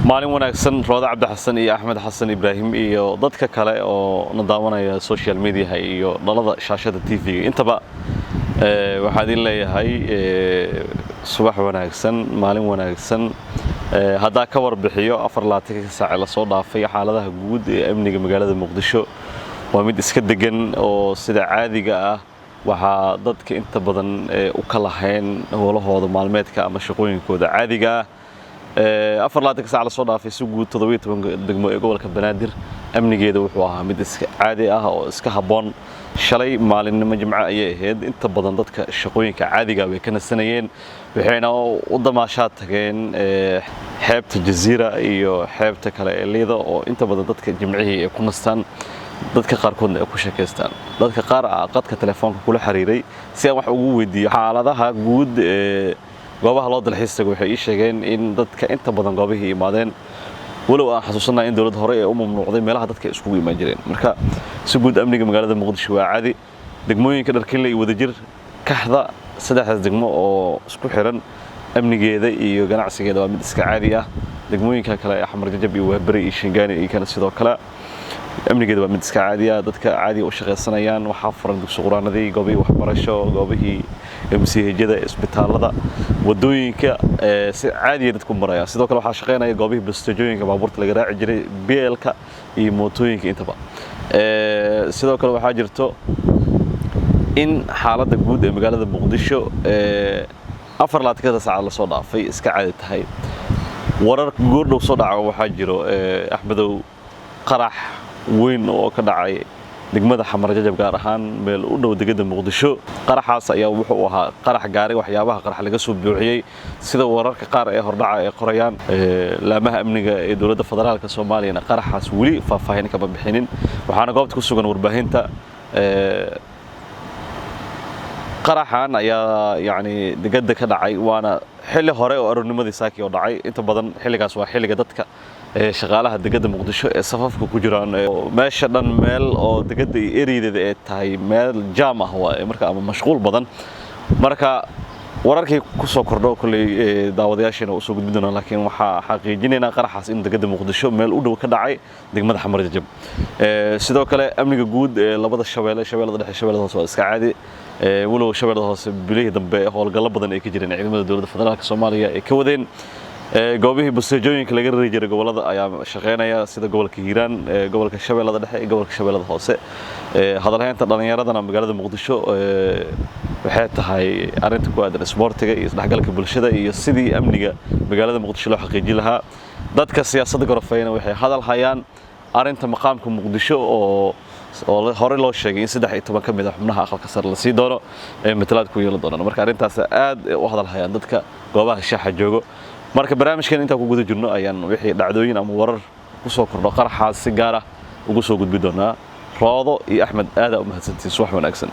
maalin wanaagsan Rooda Cabdi Xasan iyo Axmed Xasan Ibraahim iyo dadka kale oo nadaawanaya social media iyo dhalada shaashada TV intaba waxaan idin leeyahay subax wanaagsan maalin wanaagsan hadaa ka warbixiyo 24 saac la soo dhaafay xaaladaha guud ee amniga magaalada Muqdisho waa mid iska degan oo sida caadiga ah waxa dadka inta badan u kala hayn howlahooda maalmeedka ama shaqooyinkooda caadiga ah 24 saac la soo dhaafay si guud 17 degmo ee gobolka Banaadir amnigeeda wuxuu ahaa mid iska caadi ah oo iska haboon shalay maalinimo jimco ayay ahayd inta badan dadka shaqooyinka caadiga way ka nasanayeen waxayna u damaashaad tageen xeebta Jazeera iyo xeebta kale ee Lido oo inta badan dadka jimcihii ay ku nastaan dadka qaarkoodna ay ku sheekaystaan dadka qaar qadka telefoonka kula xiriiray si aan wax ugu weydiiyo xaaladaha guud goobaha loo dalxiisayo waxay ii sheegeen in dadka inta badan goobihii imaadeen walow aan xasuusanahay in dawladda hore ay u mamnuucday meelaha dadka iskugu imaan jireen marka si guud amniga magaalada Muqdisho waa caadi degmooyinka Dharkiinle iyo Wadajir Kaxda saddexdaas degmo oo isku xiran amnigeeda iyo ganacsigeeda waa mid iska caadi ah degmooyinka kale ee Xamar Jajab iyo Waabari iyo Shingaani iyo kana sidoo kale amnigeeda waa mid iska caadi ah dadka caadi u shaqaysanayaan waxa furan dugsi quraanadii goobihii waxbarasho goobihii MCH-da isbitaalada wadooyinka si caadi ah dadku maraya sidoo kale waxa shaqeynaya goobihii basteejooyinka baabuurta laga raaci jiray BL-ka iyo mootooyinka intaba sidoo kale waxa jirto in xaaladda guud ee magaalada Muqdisho 24 saac la soo dhaafay iska caadi tahay warar goordhow soo dhaca waxa jiro Axmedow qarax weyn oo ka dhacay degmada Xamar Jajab gaar ahaan meel u dhow degmada Muqdisho qaraxaas ayaa wuxuu ahaa qarax gaari waxyaabaha qarax laga soo buuxiyay sida wararka qaar ee hordhaca ee qorayaan laamaha amniga ee dawladda federaalka Soomaaliya qaraxaas wali faahfaahin ka bixinin waxaana goobta ku sugan warbaahinta qaraxan ayaa yaani degada ka dhacay waana xilli hore oo arurnimadii saaki oo dhacay inta badan xilligaas waa xilliga dadka shaqaalaha degada Muqdisho ee safafka ku jiraan meesha dhan meel oo degada ereedeeda ay tahay meel jaam ah marka ama mashquul badan marka wararkii ku soo kordho kulay daawadayaashina oo soo gudbin doona laakiin waxa xaqiijinayna qaraxaas in degada Muqdisho meel u dhow ka dhacay degmada Xamar Jajab sidoo kale amniga guud ee labada shabeellada dhexe shabeellada hoose waa iska caadi walow shabeellada hoose bilihii dambe howlgallo badan ay ka jireen ciidamada dawladda federaalka Soomaaliya ee ka wadeen goobihii basteejooyinka laga reeri jiray gobolada ayaa shaqeynaya sida gobolka Hiiraan gobolka Shabeellada Dhexe iyo gobolka Shabeellada Hoose hadalhaynta dhalinyaradana magaalada Muqdisho waxay tahay arinta ku aadan isboortiga iyo isdhexgalka bulshada iyo sidii amniga magaalada Muqdisho loo xaqiijin lahaa dadka siyaasadda gorofayna waxay hadal hayaan arinta maqaamka Muqdisho oo hore loo sheegay in 13 ka mid ah xubnaha aqalka sare la sii doono ee matalaad ku yeelan doona marka arintaas aad u hadal hayaan dadka goobaha shaaxa joogo marka barnaamijkan inta ku guda jirno ayaan wixii dhacdooyin ama warar ku soo kordho qaraxaas si gaar ah ugu soo gudbi doonaa Roodo iyo Axmed aad u mahadsantiin subax wanaagsan